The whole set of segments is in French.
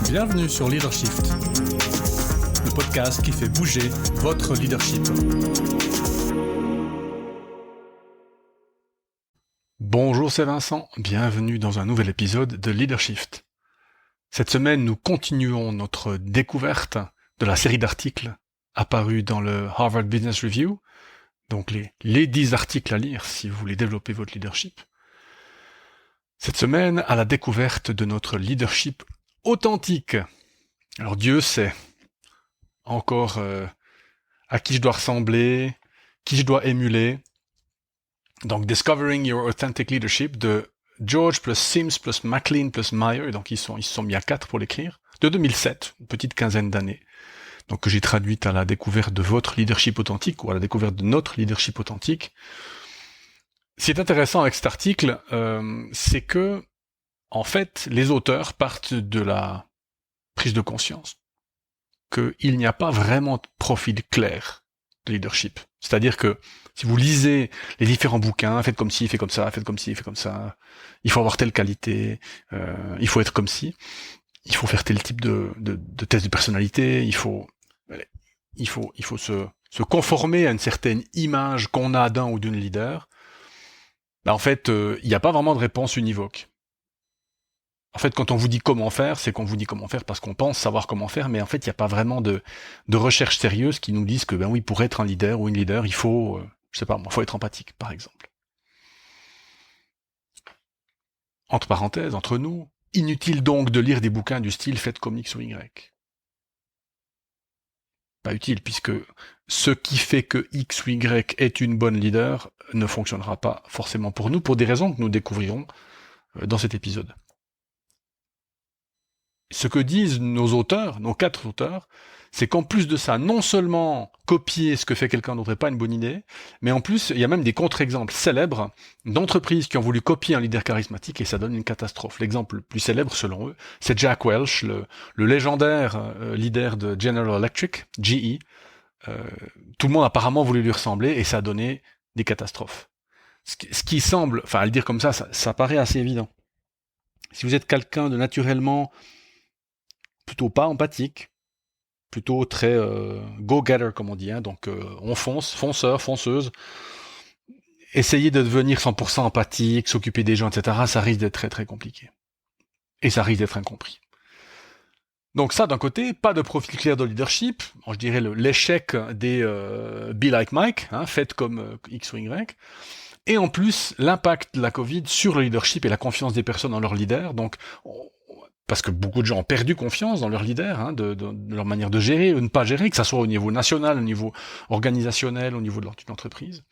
Bienvenue sur Leadershift, le podcast qui fait bouger votre leadership. Bonjour, c'est Vincent, bienvenue dans un nouvel épisode de Leadershift. Cette semaine, nous continuons notre découverte de la série d'articles apparus dans le Harvard Business Review, donc les 10 articles à lire si vous voulez développer votre leadership. Cette semaine, à la découverte de notre leadership authentique. Alors Dieu sait encore à qui je dois ressembler, qui je dois émuler. Donc Discovering Your Authentic Leadership de George plus Sims plus McLean plus Meyer, donc ils se sont mis à 4 pour l'écrire, de 2007, une petite quinzaine d'années. Donc que j'ai traduite à la découverte de votre leadership authentique ou à la découverte de notre leadership authentique. Ce qui est intéressant avec cet article, c'est que en fait, les auteurs partent de la prise de conscience qu'il n'y a pas vraiment de profil clair de leadership. C'est-à-dire que si vous lisez les différents bouquins, faites comme ci, faites comme ça, faites comme ci, faites comme ça, il faut avoir telle qualité, il faut être comme ci, il faut faire tel type de test de personnalité, il faut se conformer à une certaine image qu'on a d'un ou d'une leader. Ben en fait, il n'y a pas vraiment de réponse univoque. En fait, quand on vous dit comment faire, c'est qu'on vous dit comment faire parce qu'on pense savoir comment faire, mais en fait, il n'y a pas vraiment de recherche sérieuse qui nous disent que, ben oui, pour être un leader ou une leader, il faut, faut être empathique, par exemple. Entre parenthèses, entre nous, inutile donc de lire des bouquins du style « Faites comme X ou Y ». Pas utile, puisque ce qui fait que X ou Y est une bonne leader ne fonctionnera pas forcément pour nous, pour des raisons que nous découvrirons dans cet épisode. Ce que disent nos auteurs, nos 4 auteurs, c'est qu'en plus de ça, non seulement copier ce que fait quelqu'un d'autre n'est pas une bonne idée, mais en plus, il y a même des contre-exemples célèbres d'entreprises qui ont voulu copier un leader charismatique et ça donne une catastrophe. L'exemple le plus célèbre, selon eux, c'est Jack Welch, le légendaire leader de General Electric, GE. Tout le monde a apparemment voulu lui ressembler et ça a donné des catastrophes. Ce qui semble, enfin à le dire comme ça paraît assez évident. Si vous êtes quelqu'un de naturellement plutôt pas empathique, plutôt très go-getter comme on dit, hein, donc on fonceur, fonceuse, essayer de devenir 100% empathique, s'occuper des gens, etc., ça risque d'être très très compliqué. Et ça risque d'être incompris. Donc ça, d'un côté, pas de profil clair de leadership, je dirais l'échec des Be Like Mike, hein, faites comme X ou Y, et en plus, l'impact de la Covid sur le leadership et la confiance des personnes dans leur leader, donc parce que beaucoup de gens ont perdu confiance dans leur leader, hein, de leur manière de gérer ou de ne pas gérer, que ça soit au niveau national, au niveau organisationnel, au niveau de l'entreprise.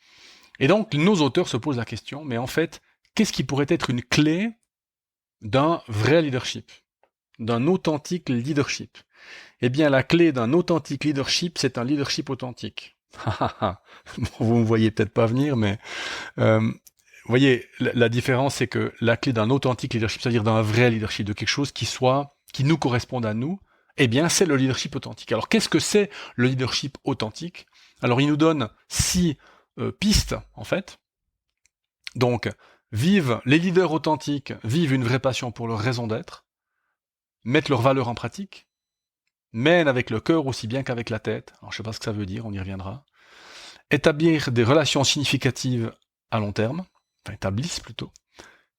Et donc, nos auteurs se posent la question, mais en fait, qu'est-ce qui pourrait être une clé d'un vrai leadership, d'un authentique leadership? Eh bien, la clé d'un authentique leadership, c'est un leadership authentique. Vous me voyez peut-être pas venir, mais vous voyez, la différence, c'est que la clé d'un authentique leadership, c'est-à-dire d'un vrai leadership, de quelque chose qui nous corresponde à nous, eh bien, c'est le leadership authentique. Alors, qu'est-ce que c'est le leadership authentique? Alors, il nous donne 6 pistes, en fait. Donc, les leaders authentiques vivent une vraie passion pour leur raison d'être, mettent leurs valeurs en pratique, mènent avec le cœur aussi bien qu'avec la tête. Alors, je sais pas ce que ça veut dire, on y reviendra. Établir des relations significatives à long terme, établissent plutôt,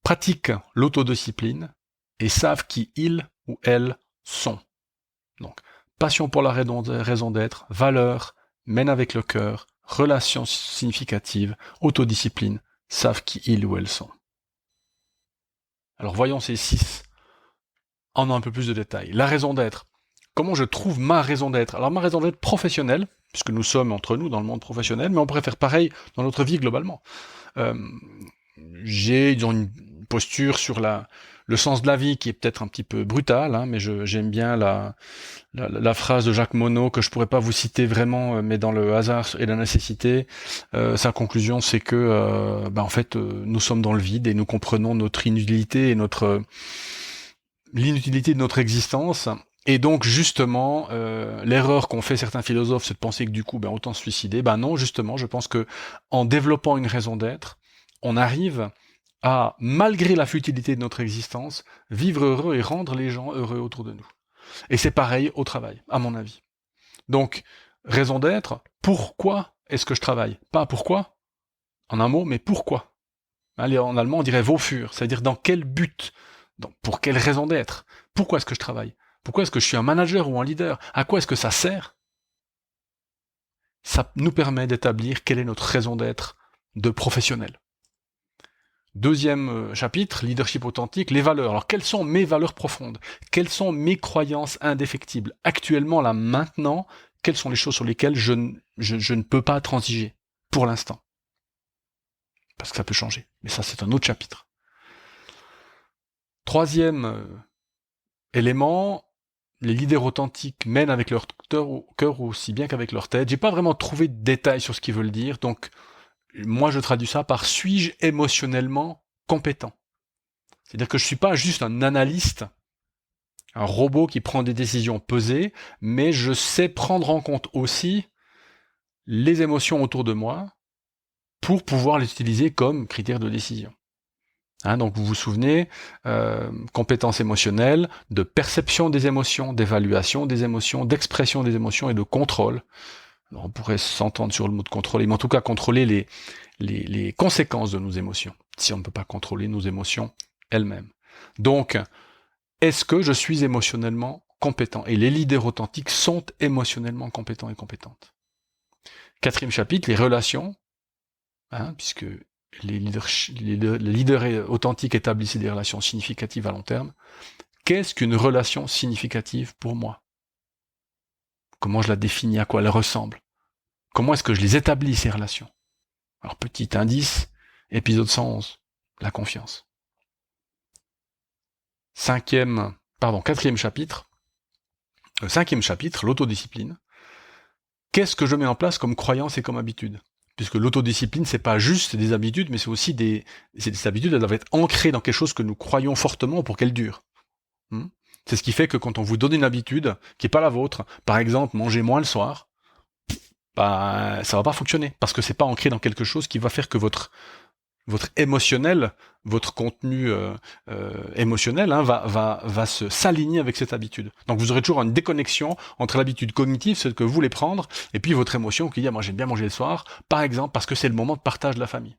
pratiquent l'autodiscipline et savent qui ils ou elles sont. Donc, passion pour la raison d'être, valeurs, mènent avec le cœur, relations significatives, autodiscipline, savent qui ils ou elles sont. Alors voyons ces 6 en un peu plus de détails. La raison d'être. Comment je trouve ma raison d'être? Alors ma raison d'être professionnelle, puisque nous sommes entre nous dans le monde professionnel, mais on pourrait faire pareil dans notre vie globalement. J'ai une posture sur le sens de la vie qui est peut-être un petit peu brutale, hein, mais j'aime bien la phrase de Jacques Monod que je pourrais pas vous citer vraiment, mais dans le hasard et la nécessité, sa conclusion c'est que en fait nous sommes dans le vide et nous comprenons notre inutilité et l'inutilité de notre existence. Et donc justement, l'erreur qu'ont fait certains philosophes, c'est de penser que du coup, autant se suicider. Non, justement, je pense que en développant une raison d'être, on arrive à, malgré la futilité de notre existence, vivre heureux et rendre les gens heureux autour de nous. Et c'est pareil au travail, à mon avis. Donc, raison d'être, pourquoi est-ce que je travaille? Pas pourquoi, en un mot, mais pourquoi. Allez, en allemand, on dirait wofür, c'est-à-dire dans quel but, pour quelle raison d'être. Pourquoi est-ce que je travaille? Pourquoi est-ce que je suis un manager ou un leader? À quoi est-ce que ça sert? Ça nous permet d'établir quelle est notre raison d'être de professionnel. Deuxième chapitre, leadership authentique, les valeurs. Alors, quelles sont mes valeurs profondes? Quelles sont mes croyances indéfectibles? Actuellement, là, maintenant, quelles sont les choses sur lesquelles je ne peux pas transiger, pour l'instant? Parce que ça peut changer. Mais ça, c'est un autre chapitre. Troisième élément, les leaders authentiques mènent avec leur cœur aussi bien qu'avec leur tête. J'ai pas vraiment trouvé de détails sur ce qu'ils veulent dire, donc moi je traduis ça par suis-je émotionnellement compétent? C'est-à-dire que je suis pas juste un analyste, un robot qui prend des décisions pesées, mais je sais prendre en compte aussi les émotions autour de moi pour pouvoir les utiliser comme critères de décision. Donc vous vous souvenez, compétences émotionnelles, de perception des émotions, d'évaluation des émotions, d'expression des émotions et de contrôle. Alors on pourrait s'entendre sur le mot de contrôler, mais en tout cas contrôler les conséquences de nos émotions, si on ne peut pas contrôler nos émotions elles-mêmes. Donc, est-ce que je suis émotionnellement compétent? Et les leaders authentiques sont émotionnellement compétents et compétentes. Quatrième chapitre, les relations, puisque les leaders authentiques établissent des relations significatives à long terme. Qu'est-ce qu'une relation significative pour moi? Comment je la définis? À quoi elle ressemble? Comment est-ce que je les établis, ces relations? Alors, petit indice, épisode 111, la confiance. Quatrième chapitre, cinquième chapitre, l'autodiscipline. Qu'est-ce que je mets en place comme croyance et comme habitude? Puisque l'autodiscipline, c'est pas juste des habitudes, mais c'est aussi des habitudes, elles doivent être ancrées dans quelque chose que nous croyons fortement pour qu'elles durent. C'est ce qui fait que quand on vous donne une habitude qui est pas la vôtre, par exemple, manger moins le soir, ça va pas fonctionner, parce que c'est pas ancré dans quelque chose qui va faire que votre émotionnel, votre contenu émotionnel va s'aligner avec cette habitude. Donc vous aurez toujours une déconnexion entre l'habitude cognitive, celle que vous voulez prendre, et puis votre émotion qui dit moi j'aime bien manger le soir, par exemple parce que c'est le moment de partage de la famille.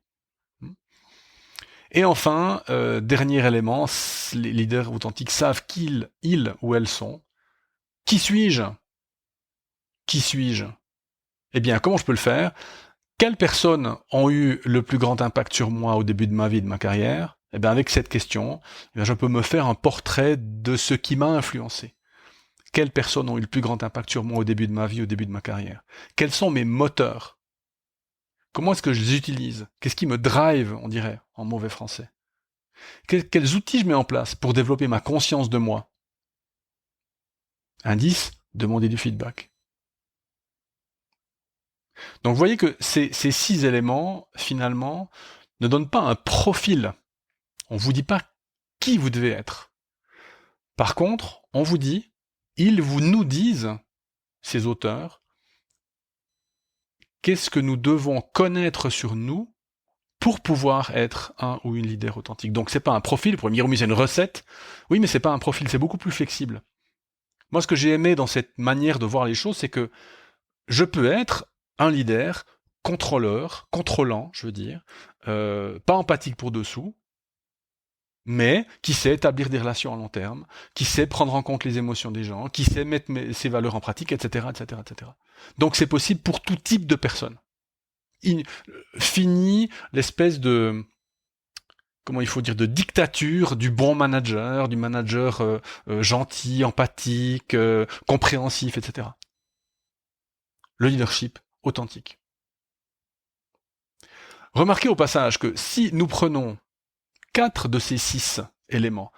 Et enfin, dernier élément, les leaders authentiques savent qu'ils ou elles sont. Qui suis-je? Qui suis-je? Eh bien, comment je peux le faire? Quelles personnes ont eu le plus grand impact sur moi au début de ma vie, de ma carrière? Eh bien, avec cette question, je peux me faire un portrait de ce qui m'a influencé. Quelles personnes ont eu le plus grand impact sur moi au début de ma vie, au début de ma carrière? Quels sont mes moteurs? Comment est-ce que je les utilise? Qu'est-ce qui me drive, on dirait, en mauvais français? Quels outils je mets en place pour développer ma conscience de moi? Indice, demander du feedback. Donc vous voyez que ces 6 éléments, finalement, ne donnent pas un profil. On ne vous dit pas qui vous devez être. Par contre, on vous dit, nous disent, ces auteurs, qu'est-ce que nous devons connaître sur nous pour pouvoir être un ou une leader authentique. Donc c'est pas un profil, pour me dire, oui, mais c'est une recette. Oui, mais c'est pas un profil, c'est beaucoup plus flexible. Moi, ce que j'ai aimé dans cette manière de voir les choses, c'est que je peux être un leader contrôlant, je veux dire, pas empathique pour dessous, mais qui sait établir des relations à long terme, qui sait prendre en compte les émotions des gens, qui sait mettre ses valeurs en pratique, etc., etc., etc. Donc c'est possible pour tout type de personnes. Fini l'espèce de, comment il faut dire, de dictature du bon manager, du manager gentil, empathique, compréhensif, etc. Le leadership authentique. Remarquez au passage que si nous prenons 4 de ces 6 éléments,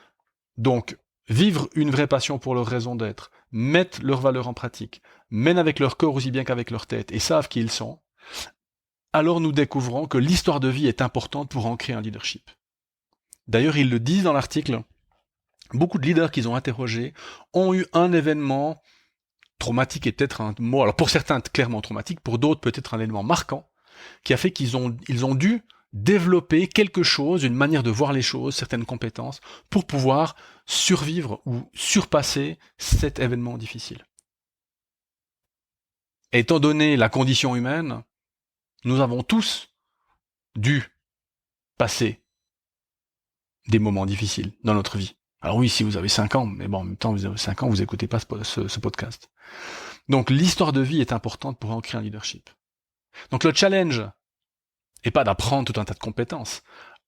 donc vivre une vraie passion pour leur raison d'être, mettre leurs valeurs en pratique, mènent avec leur cœur aussi bien qu'avec leur tête et savent qui ils sont, alors nous découvrons que l'histoire de vie est importante pour ancrer un leadership. D'ailleurs, ils le disent dans l'article, beaucoup de leaders qu'ils ont interrogés ont eu un événement traumatique est peut-être un mot, alors pour certains clairement traumatique, pour d'autres peut-être un élément marquant, qui a fait qu'ils ont dû développer quelque chose, une manière de voir les choses, certaines compétences, pour pouvoir survivre ou surpasser cet événement difficile. Étant donné la condition humaine, nous avons tous dû passer des moments difficiles dans notre vie. Alors oui, si vous avez 5 ans, mais bon, en même temps, vous avez 5 ans, vous écoutez pas ce podcast. Donc l'histoire de vie est importante pour ancrer un leadership. Donc le challenge n'est pas d'apprendre tout un tas de compétences.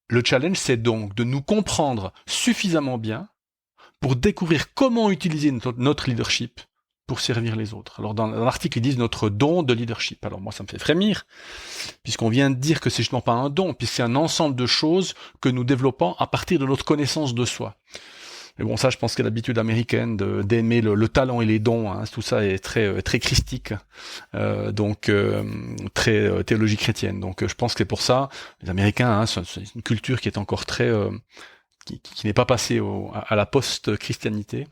Le challenge, c'est donc de nous comprendre suffisamment bien pour découvrir comment utiliser notre leadership pour servir les autres. Alors dans l'article, ils disent notre don de leadership. Alors moi, ça me fait frémir, puisqu'on vient de dire que c'est justement pas un don, puisque c'est un ensemble de choses que nous développons à partir de notre connaissance de soi. Mais bon, ça, je pense que l'habitude américaine d'aimer le talent et les dons, hein, tout ça est très christique, donc très théologie chrétienne. Donc, je pense que c'est pour ça, les Américains, hein, c'est une culture qui est encore très, qui n'est pas passée à la post-chrétienté,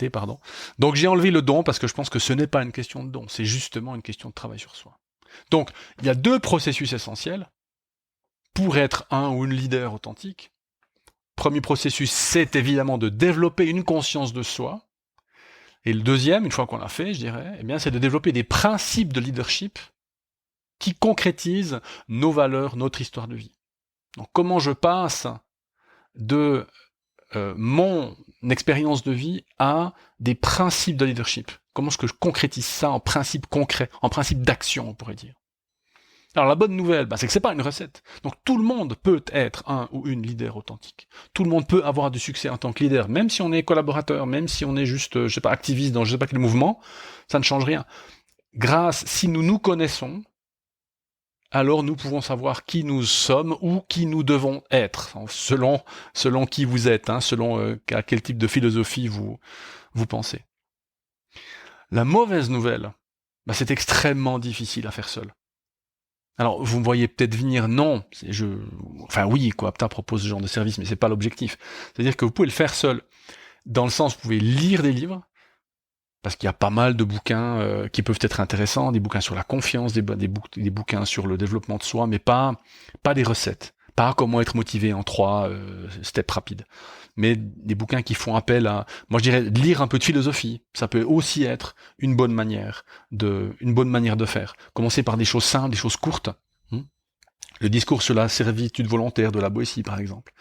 pardon. Donc, j'ai enlevé le don parce que je pense que ce n'est pas une question de don, c'est justement une question de travail sur soi. Donc, il y a 2 processus essentiels pour être un ou une leader authentique. Premier processus, c'est évidemment de développer une conscience de soi. Et le deuxième, une fois qu'on l'a fait, je dirais, eh bien, c'est de développer des principes de leadership qui concrétisent nos valeurs, notre histoire de vie. Donc, comment je passe de mon expérience de vie à des principes de leadership? Comment est-ce que je concrétise ça en principe concret, en principe d'action, on pourrait dire? Alors la bonne nouvelle, c'est que c'est pas une recette. Donc tout le monde peut être un ou une leader authentique. Tout le monde peut avoir du succès en tant que leader, même si on est collaborateur, même si on est juste, activiste dans je sais pas quel mouvement, ça ne change rien. Si nous nous connaissons, alors nous pouvons savoir qui nous sommes ou qui nous devons être, selon qui vous êtes, hein, selon à quel type de philosophie vous pensez. La mauvaise nouvelle, c'est extrêmement difficile à faire seul. Alors, vous me voyez peut-être venir, non, oui, Coapta propose ce genre de service, mais c'est pas l'objectif. C'est-à-dire que vous pouvez le faire seul, dans le sens, vous pouvez lire des livres, parce qu'il y a pas mal de bouquins qui peuvent être intéressants, des bouquins sur la confiance, des bouquins sur le développement de soi, mais pas des recettes, pas comment être motivé en 3 steps rapides, mais des bouquins qui font appel à, moi je dirais, lire un peu de philosophie. Ça peut aussi être une bonne manière de faire. Commencer par des choses simples, des choses courtes. Le discours sur la servitude volontaire de la Boétie, par exemple.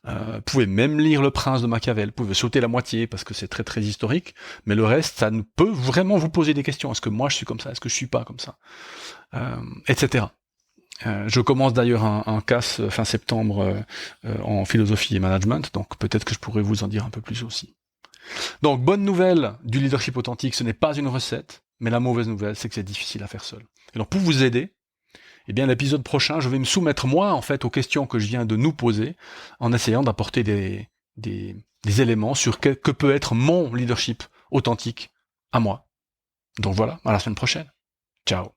Vous pouvez même lire Le Prince de Machiavel. Vous pouvez sauter la moitié parce que c'est très très historique, mais le reste, ça ne peut vraiment vous poser des questions. Est-ce que moi je suis comme ça? Est-ce que je suis pas comme ça? Etc. Je commence d'ailleurs un CAS fin septembre en philosophie et management, donc peut-être que je pourrais vous en dire un peu plus aussi. Donc, bonne nouvelle du leadership authentique, ce n'est pas une recette, mais la mauvaise nouvelle, c'est que c'est difficile à faire seul. Et donc, pour vous aider, l'épisode prochain, je vais me soumettre moi, en fait, aux questions que je viens de nous poser, en essayant d'apporter des éléments sur que peut être mon leadership authentique à moi. Donc voilà, à la semaine prochaine. Ciao.